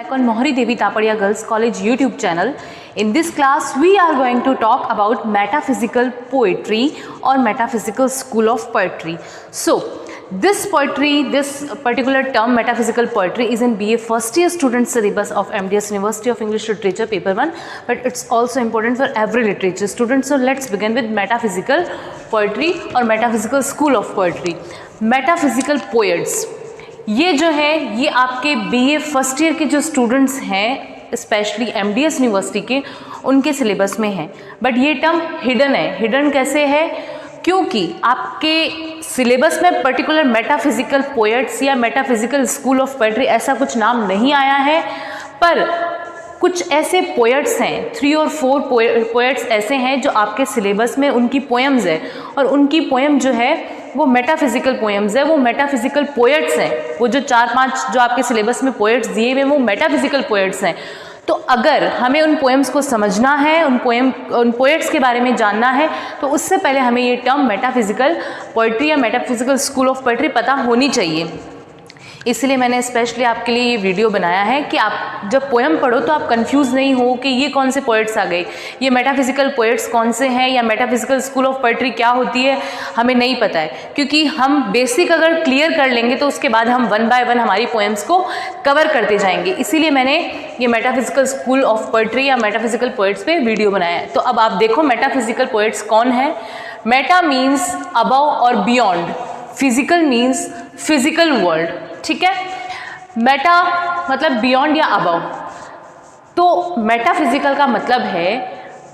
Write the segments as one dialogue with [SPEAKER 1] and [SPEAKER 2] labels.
[SPEAKER 1] Back on Mohari Devi Tapadia Girls College YouTube channel. In this class, we are going to talk about metaphysical poetry or metaphysical school of poetry. So, this particular term, metaphysical poetry, is in BA first year student syllabus of MDS University of English Literature paper 1, but it's also important for every literature student. So, let's begin with metaphysical poetry or metaphysical school of poetry. Metaphysical poets. ये जो है ये आपके BA first year के जो students हैं specially MDS university के उनके सिलेबस में है, बट ये टर्म हिडन है। हिडन कैसे है? क्योंकि आपके सिलेबस में पर्टिकुलर मेटाफिजिकल पोएट्स या मेटाफिजिकल स्कूल ऑफ पोएट्री ऐसा कुछ नाम नहीं आया है, पर कुछ ऐसे पोएट्स हैं, 3 और 4 पोएट्स ऐसे हैं जो आपके सिलेबस में उनकी पोएम्स है और उनकी पोएम जो है वो मेटाफिजिकल पोएम्स है, वो मेटाफिजिकल पोएट्स हैं। वो जो 4-5 जो आपके सिलेबस में पोएट्स दिए हुए वो मेटाफिजिकल पोएट्स हैं। तो अगर हमें उन पोएम्स को समझना है, उन पोएट्स के बारे में जानना है, तो उससे पहले हमें ये टर्म मेटाफिजिकल पोएट्री या मेटाफिजिकल स्कूल ऑफ पोएट्री पता होनी चाहिए। इसलिए मैंने स्पेशली आपके लिए ये वीडियो बनाया है कि आप जब पोएम पढ़ो तो आप कंफ्यूज नहीं हो कि ये कौन से पोएट्स आ गए, ये मेटाफिजिकल पोएट्स कौन से हैं या मेटाफिजिकल स्कूल ऑफ पोएट्री क्या होती है, हमें नहीं पता है। क्योंकि हम बेसिक अगर क्लियर कर लेंगे तो उसके बाद हम 1 बाय 1 हमारी पोएम्स को कवर करते जाएंगे। इसीलिए मैंने ये मेटाफिजिकल स्कूल ऑफ पोएट्री या मेटाफिजिकल पोएट्स पे वीडियो बनाया है। तो अब आप देखो मेटाफिजिकल पोएट्स कौन है। मेटा मीन्स अबव और beyond, physical means physical world, ठीक है। मेटा मतलब बियॉन्ड या अबव, तो मेटाफिजिकल का मतलब है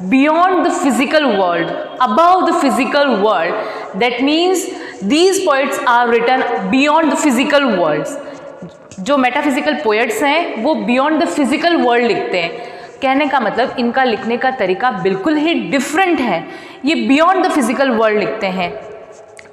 [SPEAKER 1] beyond the physical world, above the physical world. That means these poets are written beyond the physical worlds. जो मेटाफिजिकल पोएट्स हैं वो बियॉन्ड द फिजिकल वर्ल्ड लिखते हैं। कहने का मतलब इनका लिखने का तरीका बिल्कुल ही डिफरेंट है। ये बियॉन्ड द फिजिकल वर्ल्ड लिखते हैं,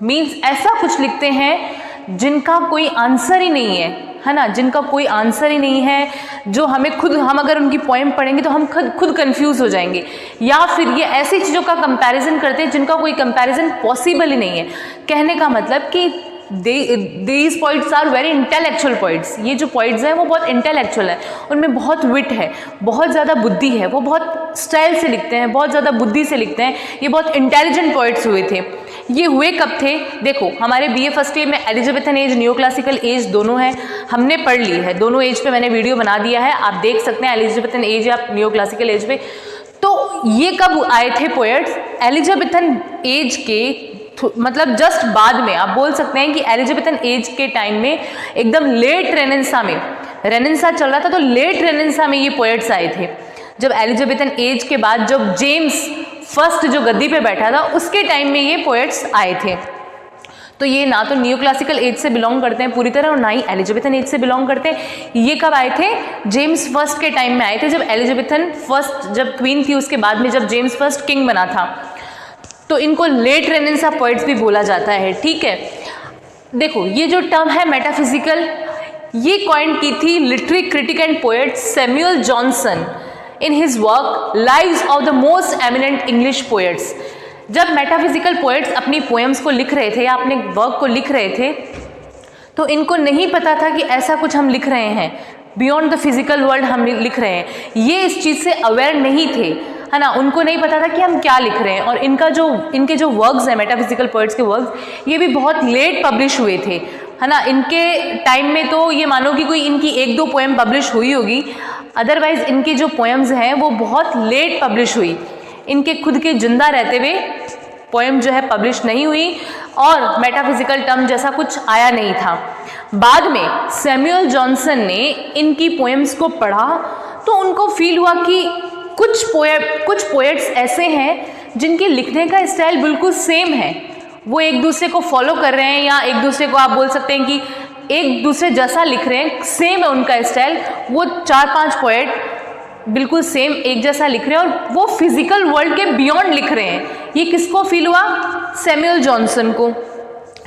[SPEAKER 1] मीन्स ऐसा कुछ लिखते हैं जिनका कोई आंसर ही नहीं है ना, जिनका कोई आंसर ही नहीं है, जो हम अगर उनकी पोएम पढ़ेंगे तो हम खुद कंफ्यूज हो जाएंगे, या फिर ये ऐसी चीज़ों का कंपैरिजन करते हैं जिनका कोई कंपैरिजन पॉसिबल ही नहीं है। कहने का मतलब कि these poets are very intellectual poets. ये जो पोइट्स हैं वो बहुत इंटेलेक्चुअल है, उनमें बहुत विट है, बहुत ज़्यादा बुद्धि है, वो बहुत स्टाइल से लिखते हैं, बहुत ज़्यादा बुद्धि से लिखते हैं। ये बहुत इंटेलिजेंट पोइट्स हुए थे। ये हुए कब थे? देखो हमारे बीए फर्स्ट ईयर में Elizabethan age, neo classical as दोनों हैं, हमने पढ़ ली है। दोनों एज पे मैंने वीडियो बना दिया है, आप देख सकते हैं एलिजाबेथन एज या नियो क्लासिकल एज पे। तो ये कब आए थे पोएट्स? एलिजाबेथन एज के मतलब जस्ट बाद में। आप बोल सकते हैं कि एलिजाबेथन एज के टाइम में एकदम लेट रेनेसां में, रेनेसां चल रहा था तो लेट रेनेसां में ये पोएट्स आए थे। जब एलिजाबेथन एज के बाद जब जेम्स फर्स्ट जो गद्दी पे बैठा था उसके टाइम में ये पोएट्स आए थे। तो ये ना तो न्यू क्लासिकल एज से बिलोंग करते हैं पूरी तरह और ना ही एलिजाबेथन एज से बिलोंग करते हैं। ये कब आए थे? जेम्स फर्स्ट के टाइम में आए थे, जब एलिजाबेथन फर्स्ट जब क्वीन थी उसके बाद में जब जेम्स फर्स्ट किंग बना था। तो इनको लेट रेनेसां पोएट्स भी बोला जाता है, ठीक है। देखो ये जो टर्म है मेटाफिजिकल, ये कॉइन की थी literary critic and poet Samuel Johnson in his work lives of the most eminent English poets. जब मेटाफिजिकल पोएट्स अपनी पोएम्स को लिख रहे थे या अपने वर्क को लिख रहे थे तो इनको नहीं पता था कि ऐसा कुछ हम लिख रहे हैं, बियॉन्ड द फिजिकल वर्ल्ड हम लिख रहे हैं। ये इस चीज़ से अवेयर नहीं थे, है ना। उनको नहीं पता था कि हम क्या लिख रहे हैं। और इनके जो वर्क्स हैं मेटाफिजिकल पोएट्स के वर्क्स, ये भी बहुत लेट पब्लिश हुए थे, है ना। इनके टाइम में तो ये मानो कि कोई इनकी 1-2 पोएम पब्लिश हुई होगी, अदरवाइज इनकी जो पोएम्स हैं वो बहुत लेट पब्लिश हुई। इनके खुद के जिंदा रहते हुए पोएम जो है पब्लिश नहीं हुई और मेटाफिजिकल टर्म जैसा कुछ आया नहीं था। बाद में सैमुअल जॉनसन ने इनकी पोएम्स को पढ़ा तो उनको फील हुआ कि कुछ पोएट्स ऐसे हैं जिनके लिखने का स्टाइल बिल्कुल सेम है, वो एक दूसरे को फॉलो कर रहे हैं या एक दूसरे को आप बोल सकते हैं कि एक दूसरे जैसा लिख रहे हैं, सेम है उनका स्टाइल। वो 4-5 पोएट बिल्कुल सेम एक जैसा लिख रहे हैं और वो फिजिकल वर्ल्ड के बियॉन्ड लिख रहे हैं। ये किसको फील हुआ? सैमुअल जॉनसन को,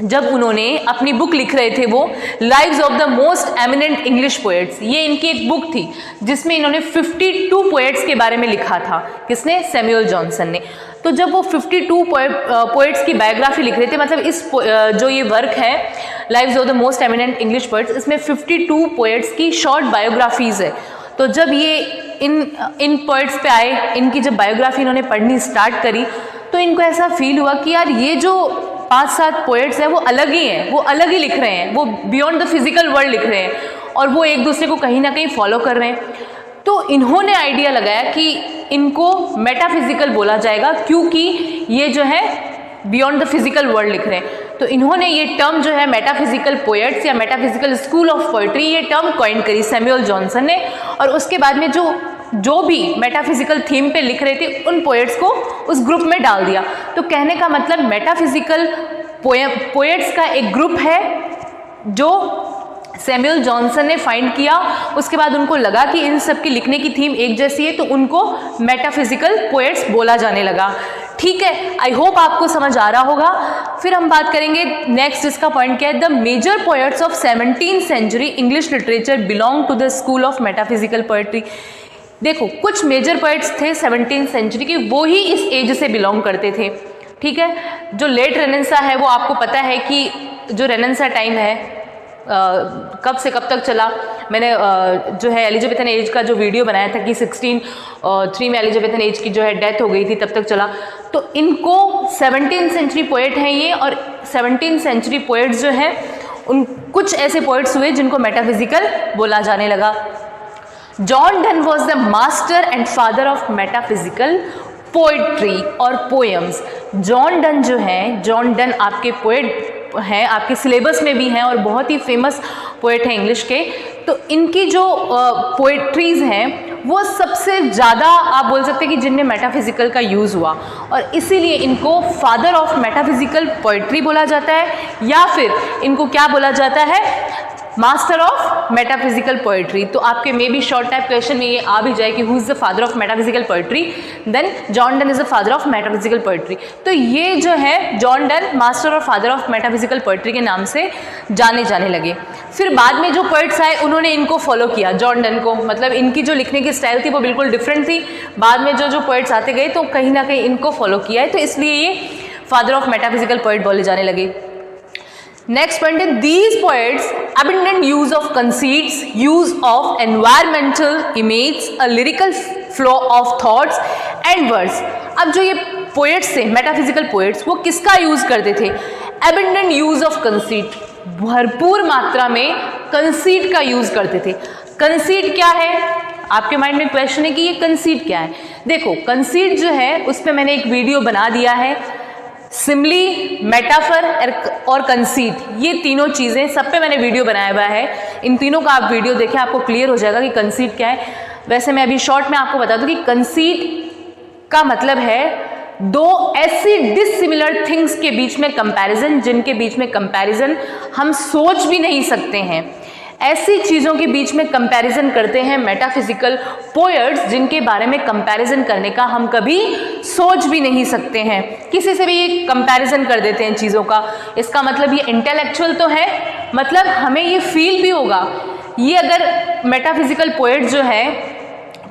[SPEAKER 1] जब उन्होंने अपनी बुक लिख रहे थे वो lives of the most eminent English poets. ये इनकी एक बुक थी जिसमें इन्होंने 52 पोएट्स के बारे में लिखा था। किसने? सैमुअल जॉनसन ने। तो जब वो 52 पोएट्स की बायोग्राफी लिख रहे थे, मतलब इस जो ये वर्क है lives of the most eminent English poets, इसमें 52 पोएट्स की शॉर्ट बायोग्राफीज है। तो जब ये इन पोइट्स पे आए, इनकी जब बायोग्राफी इन्होंने पढ़नी स्टार्ट करी, तो इनको ऐसा फील हुआ कि यार ये जो 5-7 पोइट्स हैं वो अलग ही हैं, वो अलग ही लिख रहे हैं, वो बियॉन्ड द फिजिकल वर्ल्ड लिख रहे हैं और वो एक दूसरे को कहीं ना कहीं फॉलो कर रहे हैं। तो इन्होंने आइडिया लगाया कि इनको मेटाफिजिकल बोला जाएगा, क्योंकि ये जो है बियॉन्ड द फिजिकल वर्ल्ड लिख रहे हैं। तो इन्होंने ये टर्म जो है मेटाफिजिकल पोएट्स या मेटाफिजिकल स्कूल ऑफ पोएट्री, ये टर्म कॉइन करी सैमुअल जॉनसन ने। और उसके बाद में जो भी मेटाफिजिकल थीम पे लिख रहे थे उन पोएट्स को उस ग्रुप में डाल दिया। तो कहने का मतलब मेटाफिजिकल पोएट्स का एक ग्रुप है जो सैमुअल जॉनसन ने फाइंड किया। उसके बाद उनको लगा कि इन सब की लिखने की थीम एक जैसी है, तो उनको मेटाफिजिकल पोएट्स बोला जाने लगा। ठीक है, आई होप आपको समझ आ रहा होगा। फिर हम बात करेंगे नेक्स्ट, इसका पॉइंट क्या है, the major poets of 17th century English literature belong to the school of metaphysical poetry. देखो, कुछ मेजर पोएट्स थे 17th सेंचुरी के, वो ही इस एज से बिलोंग करते थे। ठीक है, जो लेट रेनेसां है वो आपको पता है कि जो रेनेसां टाइम है कब से कब तक चला। मैंने जो है एलिजाबेथन एज का जो वीडियो बनाया था कि 1603 में एलिजाबेथन एज की जो है डेथ हो गई थी, तब तक चला। तो इनको 17th सेंचुरी पोएट हैं ये, और 17th सेंचुरी पोएट्स जो हैं उन कुछ ऐसे पोएट्स हुए जिनको मेटाफिजिकल बोला जाने लगा। John Donne was the master and father of metaphysical poetry और पोएम्स। जॉन डन जो हैं, जॉन डन आपके पोएट हैं, आपके सिलेबस में भी हैं और बहुत ही फेमस पोएट हैं इंग्लिश के। तो इनकी जो पोएट्रीज हैं वो सबसे ज़्यादा आप बोल सकते हैं कि जिनमें मेटाफिजिकल का यूज़ हुआ, और इसीलिए इनको फादर ऑफ मेटाफिजिकल पोएट्री बोला जाता है, या फिर इनको क्या बोला जाता है, मास्टर ऑफ मेटाफिजिकल पोएट्री। तो आपके maybe short type question में ये आ भी जाए कि who is the father of metaphysical poetry, then John Donne is the father of metaphysical poetry. तो ये जो है जॉन डन मास्टर और फादर ऑफ मेटाफिजिकल पोएट्री के नाम से जाने जाने लगे। फिर बाद में जो पोएट्स आए उन्होंने इनको फॉलो किया, जॉन डन को, मतलब इनकी जो लिखने की स्टाइल थी वो बिल्कुल डिफरेंट थी। बाद में जो पोएट्स आते गए तो कहीं ना कहीं इनको फॉलो किया है, तो इसलिए ये फादर ऑफ मेटाफिजिकल पोएट बोले जाने लगे। नेक्स्ट पॉइंट है, these poets abundant use of conceits, use of environmental images, a lyrical flow of thoughts and words। अब जो ये पोएट्स थे, मेटाफिजिकल पोएट्स, वो किसका यूज करते थे? abundant use of conceit, भरपूर मात्रा में कंसीट का यूज करते थे। कंसीट क्या है? आपके माइंड में क्वेश्चन है कि ये कंसीट क्या है। देखो, कंसीट जो है उस पर मैंने एक वीडियो बना दिया है। सिमली, मेटाफर और कंसीट, ये तीनों चीज़ें सब पे मैंने वीडियो बनाया हुआ है। इन तीनों का आप वीडियो देखें, आपको क्लियर हो जाएगा कि कंसीट क्या है। वैसे मैं अभी शॉर्ट में आपको बता दूं कि कंसीट का मतलब है दो ऐसी डिसिमिलर थिंग्स के बीच में कंपैरिजन, जिनके बीच में कंपैरिजन हम सोच भी नहीं सकते हैं। ऐसी चीज़ों के बीच में कंपैरिजन करते हैं मेटाफिजिकल पोएट्स, जिनके बारे में कंपैरिजन करने का हम कभी सोच भी नहीं सकते हैं। किसी से भी ये कंपैरिजन कर देते हैं चीज़ों का। इसका मतलब ये इंटेलेक्चुअल तो है, मतलब हमें ये फील भी होगा। ये अगर मेटाफिजिकल पोएट्स जो है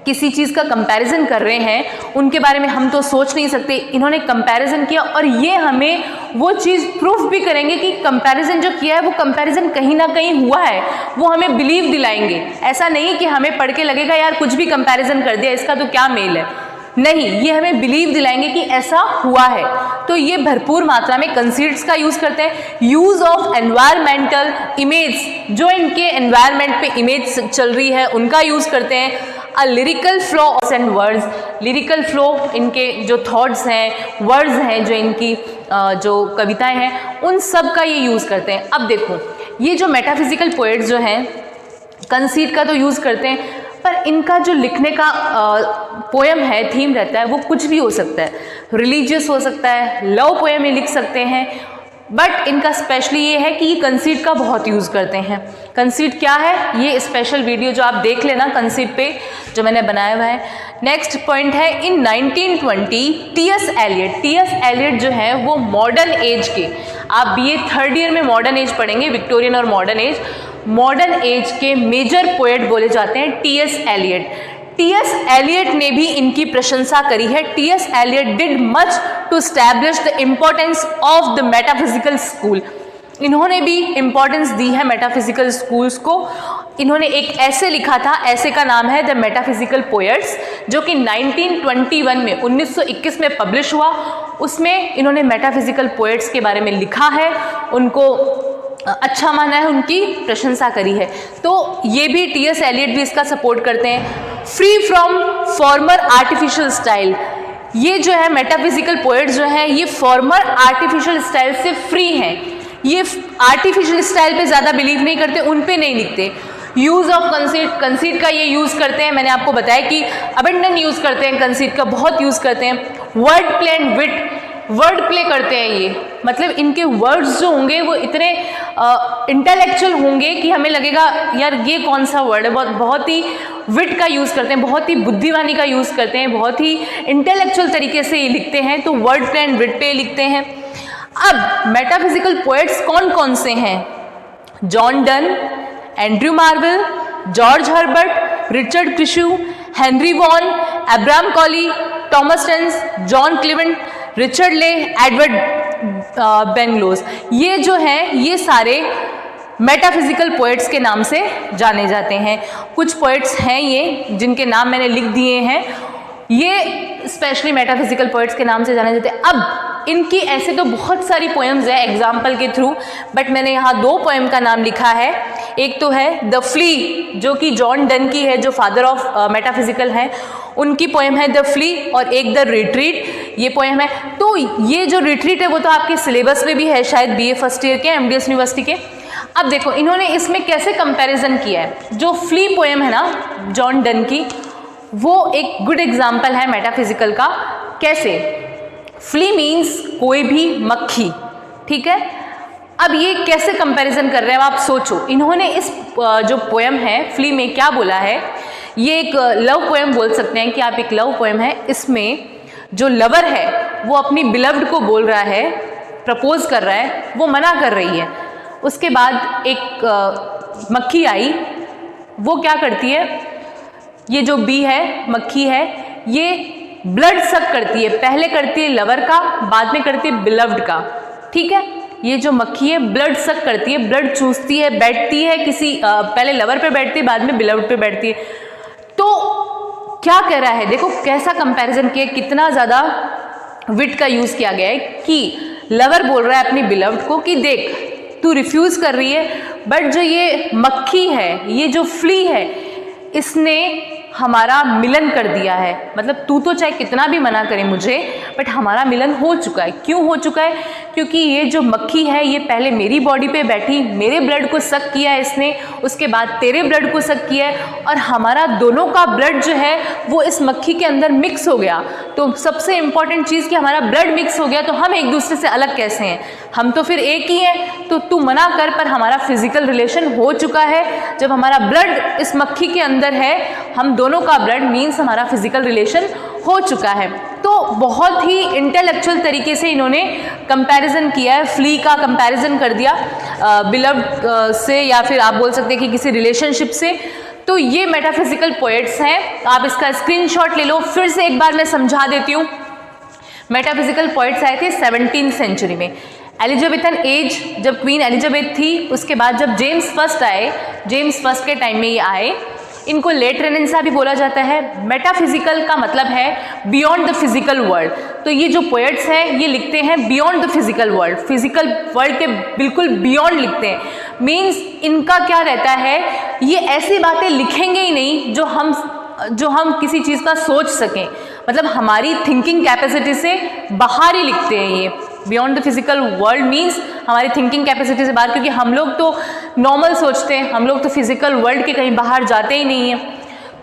[SPEAKER 1] किसी चीज़ का कंपैरिजन कर रहे हैं, उनके बारे में हम तो सोच नहीं सकते। इन्होंने कंपैरिजन किया और ये हमें वो चीज़ प्रूफ भी करेंगे कि कंपैरिजन जो किया है वो कंपैरिजन कहीं ना कहीं हुआ है, वो हमें बिलीव दिलाएंगे। ऐसा नहीं कि हमें पढ़ के लगेगा यार कुछ भी कंपैरिजन कर दिया, इसका तो क्या मेल है। नहीं, ये हमें बिलीव दिलाएंगे कि ऐसा हुआ है। तो ये भरपूर मात्रा में कंसीट्स का यूज़ करते हैं। यूज़ ऑफ एनवायरमेंटल इमेज, जो इनके एनवायरमेंट पे इमेज चल रही है उनका यूज़ करते हैं। A lyrical flow and words, lyrical flow इनके जो थॉट्स हैं, वर्ड्स हैं, जो इनकी जो कविताएं हैं, उन सब का ये यूज़ करते हैं। अब देखो, ये जो मेटाफिजिकल पोएट्स जो हैं कंसीट का तो यूज़ करते हैं, पर इनका जो लिखने का पोएम है, थीम रहता है, वो कुछ भी हो सकता है। रिलीजियस हो सकता है, लव पोएम ये लिख सकते हैं, बट इनका स्पेशली ये है कि ये कंसीट का बहुत यूज़ करते हैं। कंसीट क्या है, ये स्पेशल वीडियो जो आप देख लेना कंसीट पे जो मैंने बनाया हुआ है। नेक्स्ट पॉइंट है, इन 1920 टी.एस. एलियट जो है वो मॉडर्न एज के, आप बीए थर्ड ईयर में मॉडर्न एज पढ़ेंगे, विक्टोरियन और मॉडर्न एज के मेजर पोएट बोले जाते हैं टी.एस. एलियट। टी.एस. एलियट ने भी इनकी प्रशंसा करी है। T S. Eliot did much to establish the importance of the metaphysical school. इन्होंने भी इम्पोर्टेंस दी है मेटाफिजिकल स्कूल्स को। इन्होंने एक ऐसे लिखा था, ऐसे का नाम है द मेटाफिजिकल पोएट्स, जो कि 1921 में 1921 में पब्लिश हुआ। उसमें इन्होंने मेटाफिजिकल पोएट्स के बारे में लिखा है, उनको अच्छा माना है, उनकी प्रशंसा करी है। तो ये भी टी.एस. एलियट भी इसका सपोर्ट करते हैं। Free from farmer artificial style, ये जो है मेटाफिजिकल पोएट्स जो हैं ये फॉर्मर आर्टिफिशियल स्टाइल से फ्री हैं। ये आर्टिफिशियल स्टाइल पे ज़्यादा बिलीव नहीं करते, उन पे नहीं लिखते। यूज़ ऑफ कंसीट का ये यूज़ करते हैं, मैंने आपको बताया कि अबेंडन यूज़ करते हैं, कंसीट का बहुत यूज़ करते हैं। Word play and wit, word play करते हैं ये, मतलब इनके वर्ड्स जो होंगे वो इतने इंटेलेक्चुअल होंगे कि हमें लगेगा यार ये कौन सा वर्ड है। बहुत ही विट का यूज़ करते हैं, बहुत ही बुद्धिमानी का यूज़ करते हैं, बहुत ही इंटेलेक्चुअल तरीके से ये लिखते हैं। तो वर्ड प्ले एंड विट पे लिखते हैं। अब मेटाफिजिकल पोएट्स कौन कौन से हैं? John Donne, Andrew Marvell, George Herbert, Richard Crashaw, Henry Vaughan, Abraham Cowley, Thomas टेंस, John Cleveland, Richard Leigh, Edward Benlowes, ये जो हैं ये सारे मेटाफिजिकल पोएट्स के नाम से जाने जाते हैं। कुछ पोएट्स हैं ये जिनके नाम मैंने लिख दिए हैं, ये स्पेशली मेटाफिजिकल पोएट्स के नाम से जाने जाते हैं। अब इनकी ऐसे तो बहुत सारी पोएम्स हैं एग्जाम्पल के थ्रू, बट मैंने यहाँ दो पोएम का नाम लिखा है। एक तो है द फ्ली, जो कि जॉन डन की है, जो फादर ऑफ मेटाफिजिकल हैं, उनकी पोएम है द फ्ली, और एक द रिट्रीट, ये पोएम है। तो ये जो रिट्रीट है वो तो आपके सिलेबस में भी है शायद बीए फर्स्ट ईयर के एमडीएस यूनिवर्सिटी के। अब देखो इन्होंने इसमें कैसे कंपैरिजन किया है। जो फ्ली पोएम है ना जॉन डन की, वो एक गुड एग्जाम्पल है मेटाफिजिकल का। कैसे? फ्ली मीन्स कोई भी मक्खी, ठीक है। अब ये कैसे कंपैरिजन कर रहे हैं आप सोचो। इन्होंने इस जो पोएम है फ्ली में क्या बोला है, ये एक लव पोएम बोल सकते हैं कि आप एक लव पोएम है। इसमें जो लवर है वो अपनी बिलव्ड को बोल रहा है, प्रपोज कर रहा है, वो मना कर रही है। उसके बाद एक मक्खी आई, वो क्या करती है, ये जो बी है मक्खी है, ये ब्लड सक करती है। पहले करती है लवर का, बाद में करती है बिलव्ड का, ठीक है। ये जो मक्खी है ब्लड सक करती है, ब्लड चूसती है, बैठती है किसी पहले लवर पे बैठती है, बाद में बिलव्ड पे बैठती है। तो क्या कह रहा है, देखो कैसा कंपैरिजन किया, कितना ज़्यादा विट का यूज़ किया गया है कि लवर बोल रहा है अपनी बिलव्ड को कि देख तू रिफ्यूज़ कर रही है, बट जो ये मक्खी है, ये जो फ्ली है, इसने हमारा मिलन कर दिया है। मतलब तू तो चाहे कितना भी मना करे मुझे, बट हमारा मिलन हो चुका है। क्यों हो चुका है? क्योंकि ये जो मक्खी है ये पहले मेरी बॉडी पे बैठी, मेरे ब्लड को सक किया है इसने, उसके बाद तेरे ब्लड को सक किया है, और हमारा दोनों का ब्लड जो है वो इस मक्खी के अंदर मिक्स हो गया। तो सबसे इम्पॉर्टेंट चीज़ कि हमारा ब्लड मिक्स हो गया, तो हम एक दूसरे से अलग कैसे हैं? हम तो फिर एक ही हैं। तो तू मना कर, पर हमारा फिजिकल रिलेशन हो चुका है। जब हमारा ब्लड इस मक्खी के अंदर है, हम दोनों का ब्लड मीन्स हमारा फिजिकल रिलेशन हो चुका है। तो बहुत ही इंटेलेक्चुअल तरीके से इन्होंने कंपैरिजन किया है, फ्ली का कंपैरिजन कर दिया बिलव्ड से, या फिर आप बोल सकते हैं कि किसी रिलेशनशिप से। तो ये मेटाफिजिकल पोएट्स हैं, आप इसका स्क्रीनशॉट ले लो। फिर से एक बार मैं समझा देती हूँ। मेटाफिजिकल पोएट्स आए थे 17th सेंचुरी में। एलिजाबेथन एज जब क्वीन एलिजाबेथ थी, उसके बाद जब जेम्स फर्स्ट आए, जेम्स फर्स्ट के टाइम में ये आए। इनको लेट रेनेसां भी बोला जाता है। मेटाफिजिकल का मतलब है बियॉन्ड द फिजिकल वर्ल्ड। तो ये जो पोएट्स हैं ये लिखते हैं beyond the physical world, physical world के बिल्कुल बियॉन्ड लिखते हैं। मीन्स इनका क्या रहता है, ये ऐसी बातें लिखेंगे ही नहीं जो हम किसी चीज़ का सोच सकें। मतलब हमारी थिंकिंग कैपेसिटी से बाहर ही लिखते हैं ये। Beyond the physical world means हमारी थिंकिंग कैपेसिटी से बाहर, क्योंकि हम लोग तो नॉर्मल सोचते हैं, हम लोग तो फिजिकल वर्ल्ड के कहीं बाहर जाते ही नहीं हैं।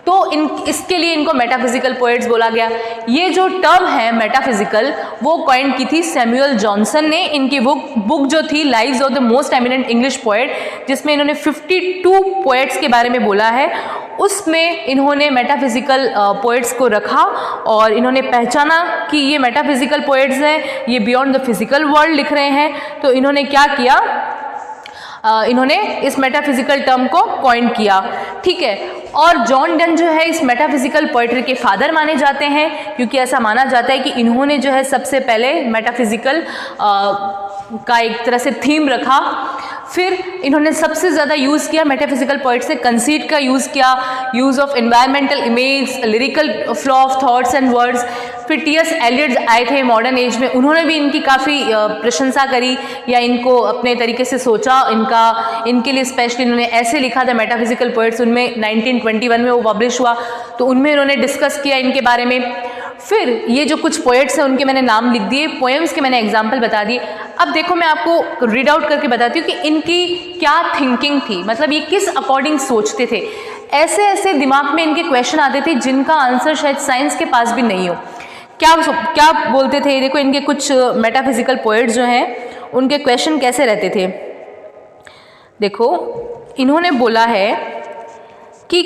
[SPEAKER 1] तो इसके लिए इनको मेटाफिजिकल पोएट्स बोला गया। ये जो टर्म है मेटाफिजिकल, वो कॉइन की थी सैमुअल जॉनसन ने। इनकी बुक जो थी lives of the most eminent English poet, जिसमें इन्होंने 52 पोएट्स के बारे में बोला है, उसमें इन्होंने मेटाफिजिकल पोएट्स को रखा और इन्होंने पहचाना कि ये मेटाफिजिकल पोएट्स हैं, ये बियॉन्ड द फिजिकल वर्ल्ड लिख रहे हैं। तो इन्होंने क्या किया, इन्होंने इस मेटाफिजिकल टर्म को कॉइन किया, ठीक है। और जॉन डन जो है इस मेटाफिजिकल पोएट्री के फादर माने जाते हैं, क्योंकि ऐसा माना जाता है कि इन्होंने जो है सबसे पहले मेटाफिजिकल का एक तरह से थीम रखा। फिर इन्होंने सबसे ज़्यादा यूज़ किया मेटाफिजिकल पोइट्स से कंसीट का यूज़ किया, use of environmental image, lyrical flow of thoughts and words. फिर टी.एस. एलियट आए थे मॉडर्न एज में, उन्होंने भी इनकी काफ़ी प्रशंसा करी या इनको अपने तरीके से सोचा। इनके लिए स्पेशली इन्होंने ऐसे लिखा था मेटाफिजिकल पोइट्स, उनमें 1921 में वो पब्लिश हुआ, तो उनमें इन्होंने डिस्कस किया इनके बारे में। फिर ये जो कुछ पोएट्स हैं उनके मैंने नाम लिख दिए, पोएम्स के मैंने एग्जाम्पल बता दिए। अब देखो मैं आपको रीड आउट करके बताती हूँ कि इनकी क्या थिंकिंग थी, मतलब ये किस अकॉर्डिंग सोचते थे। ऐसे ऐसे दिमाग में इनके क्वेश्चन आते थे जिनका आंसर शायद साइंस के पास भी नहीं हो। क्या बोलते थे, देखो इनके कुछ मेटाफिजिकल पोएट्स जो हैं उनके क्वेश्चन कैसे रहते थे। देखो इन्होंने बोला है कि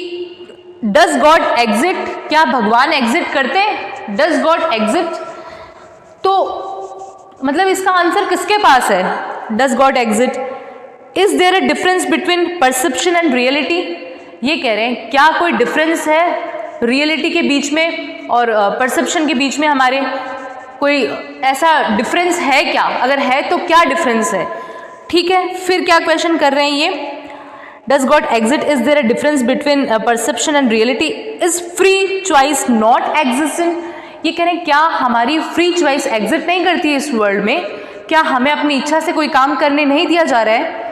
[SPEAKER 1] डज गॉड एग्जिट, क्या भगवान एग्जिट करते हैं, डज गॉड एग्जिट। तो मतलब इसका आंसर किसके पास है, does God exist. Is there a difference between perception and reality, ये कह रहे हैं क्या कोई डिफरेंस है रियलिटी के बीच में और परसेप्शन के बीच में, हमारे कोई ऐसा डिफरेंस है क्या, अगर है तो क्या डिफरेंस है। ठीक है, फिर क्या क्वेश्चन कर रहे हैं ये, does God exist, is there a difference between perception and reality, is free choice not existent. ये कह रहे हैं क्या हमारी फ्री चॉइस एग्जिट नहीं करती है इस वर्ल्ड में, क्या हमें अपनी इच्छा से कोई काम करने नहीं दिया जा रहा है।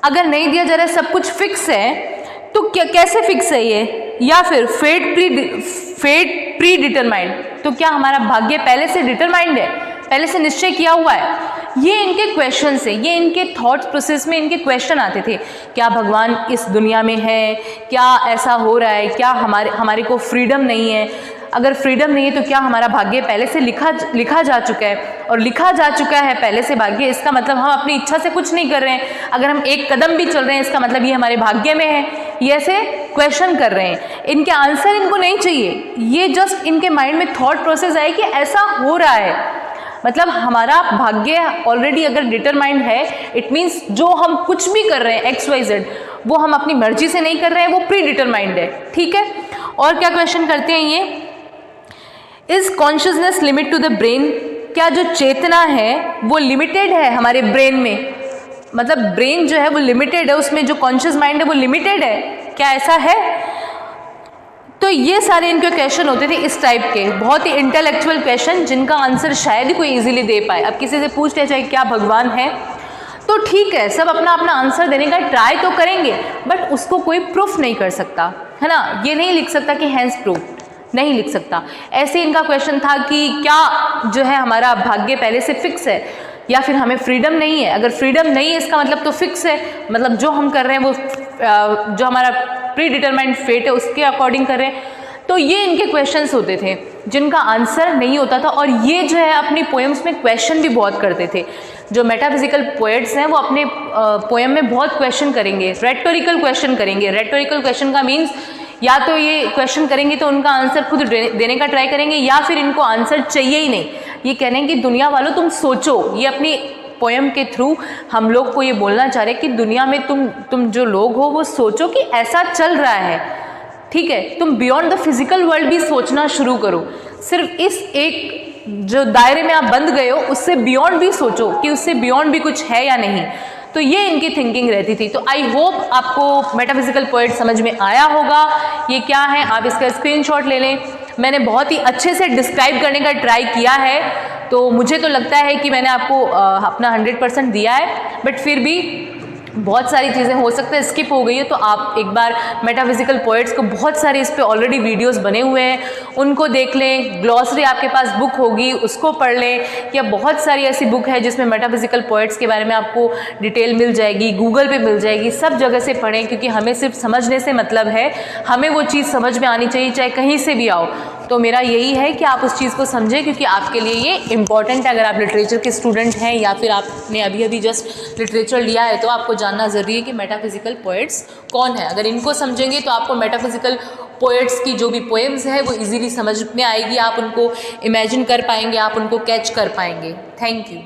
[SPEAKER 1] अगर नहीं दिया जा रहा है, सब कुछ फिक्स है, तो क्या कैसे फिक्स है ये, या फिर फेट प्री डिटरमाइंड, तो क्या हमारा भाग्य पहले से डिटरमाइंड है, पहले से निश्चय किया हुआ है। ये इनके क्वेश्चन से, ये इनके थॉट प्रोसेस में इनके क्वेश्चन आते थे, क्या भगवान इस दुनिया में है, क्या ऐसा हो रहा है, क्या हमारे को फ्रीडम नहीं है, अगर फ्रीडम नहीं है तो क्या हमारा भाग्य पहले से लिखा जा चुका है, और लिखा जा चुका है पहले से भाग्य, इसका मतलब हम अपनी इच्छा से कुछ नहीं कर रहे हैं, अगर हम एक कदम भी चल रहे हैं इसका मतलब ये हमारे भाग्य में है। ये ऐसे क्वेश्चन कर रहे हैं, इनके आंसर इनको नहीं चाहिए, ये जस्ट इनके माइंड में थॉट प्रोसेस है कि ऐसा हो रहा है, मतलब हमारा भाग्य ऑलरेडी अगर डिटरमाइंड है, इट मीन्स जो हम कुछ भी कर रहे हैं XYZ वो हम अपनी मर्जी से नहीं कर रहे हैं, वो प्री डिटरमाइंड है। ठीक है, और क्या क्वेश्चन करते हैं ये, is consciousness limit to the brain, क्या जो चेतना है वो लिमिटेड है हमारे ब्रेन में, मतलब ब्रेन जो है वो लिमिटेड है, उसमें जो कॉन्शियस माइंड है वो लिमिटेड है, क्या ऐसा है। तो ये सारे इनके क्वेश्चन होते थे इस टाइप के, बहुत ही इंटेलेक्चुअल क्वेश्चन जिनका आंसर शायद ही कोई इजीली दे पाए। अब किसी से पूछ ले चाहे क्या भगवान है, तो ठीक है सब अपना अपना आंसर देने का ट्राई तो करेंगे, बट उसको कोई प्रूफ नहीं कर सकता है ना, ये नहीं लिख सकता कि हैंस प्रूफ, नहीं लिख सकता। ऐसे इनका क्वेश्चन था कि क्या जो है हमारा भाग्य पहले से फिक्स है, या फिर हमें फ्रीडम नहीं है। अगर फ्रीडम नहीं है इसका मतलब तो फिक्स है, मतलब जो हम कर रहे हैं वो जो हमारा प्री डिटरमाइंड फेट है उसके अकॉर्डिंग कर रहे हैं। तो ये इनके क्वेश्चंस होते थे जिनका आंसर नहीं होता था, और ये जो है अपनी पोएम्स में क्वेश्चन भी बहुत करते थे। जो मेटाफिजिकल पोएट्स हैं वो अपने पोएम में बहुत क्वेश्चन करेंगे, रेटोरिकल क्वेश्चन करेंगे। रेटोरिकल क्वेश्चन का मीन्स या तो ये क्वेश्चन करेंगे तो उनका आंसर खुद देने का ट्राई करेंगे, या फिर इनको आंसर चाहिए ही नहीं, ये कह रहे हैं कि दुनिया वालों तुम सोचो। ये अपनी पोएम के थ्रू हम लोग को ये बोलना चाह रहे हैं कि दुनिया में तुम जो लोग हो वो सोचो कि ऐसा चल रहा है, ठीक है, तुम बियॉन्ड द फिजिकल वर्ल्ड भी सोचना शुरू करो। सिर्फ इस एक जो दायरे में आप बंद गए हो उससे बियॉन्ड भी सोचो कि उससे बियॉन्ड भी कुछ है या नहीं। तो ये इनकी थिंकिंग रहती थी। तो आई होप आपको मेटाफिजिकल पोएट समझ में आया होगा। ये क्या है आप इसका स्क्रीनशॉट ले लें। मैंने बहुत ही अच्छे से डिस्क्राइब करने का ट्राई किया है, तो मुझे तो लगता है कि मैंने आपको अपना 100% दिया है, बट फिर भी बहुत सारी चीज़ें हो सकता है स्किप हो गई है। तो आप एक बार मेटाफिजिकल पोएट्स को बहुत सारे इस पे ऑलरेडी वीडियोस बने हुए हैं, उनको देख लें। ग्लॉसरी आपके पास बुक होगी उसको पढ़ लें, या बहुत सारी ऐसी बुक है जिसमें मेटाफिजिकल पोएट्स के बारे में आपको डिटेल मिल जाएगी, गूगल पे मिल जाएगी। सब जगह से पढ़ें, क्योंकि हमें सिर्फ समझने से मतलब है, हमें वो चीज़ समझ में आनी चाहिए चाहे कहीं से भी आओ। तो मेरा यही है कि आप उस चीज़ को समझें, क्योंकि आपके लिए ये इम्पॉर्टेंट है। अगर आप लिटरेचर के स्टूडेंट हैं या फिर आपने अभी अभी जस्ट लिटरेचर लिया है, तो आपको जानना ज़रूरी है कि मेटाफिजिकल पोएट्स कौन है। अगर इनको समझेंगे तो आपको मेटाफिजिकल पोएट्स की जो भी पोएम्स है वो इजीली समझ में आएगी, आप उनको इमेजिन कर पाएंगे, आप उनको कैच कर पाएंगे। Thank you.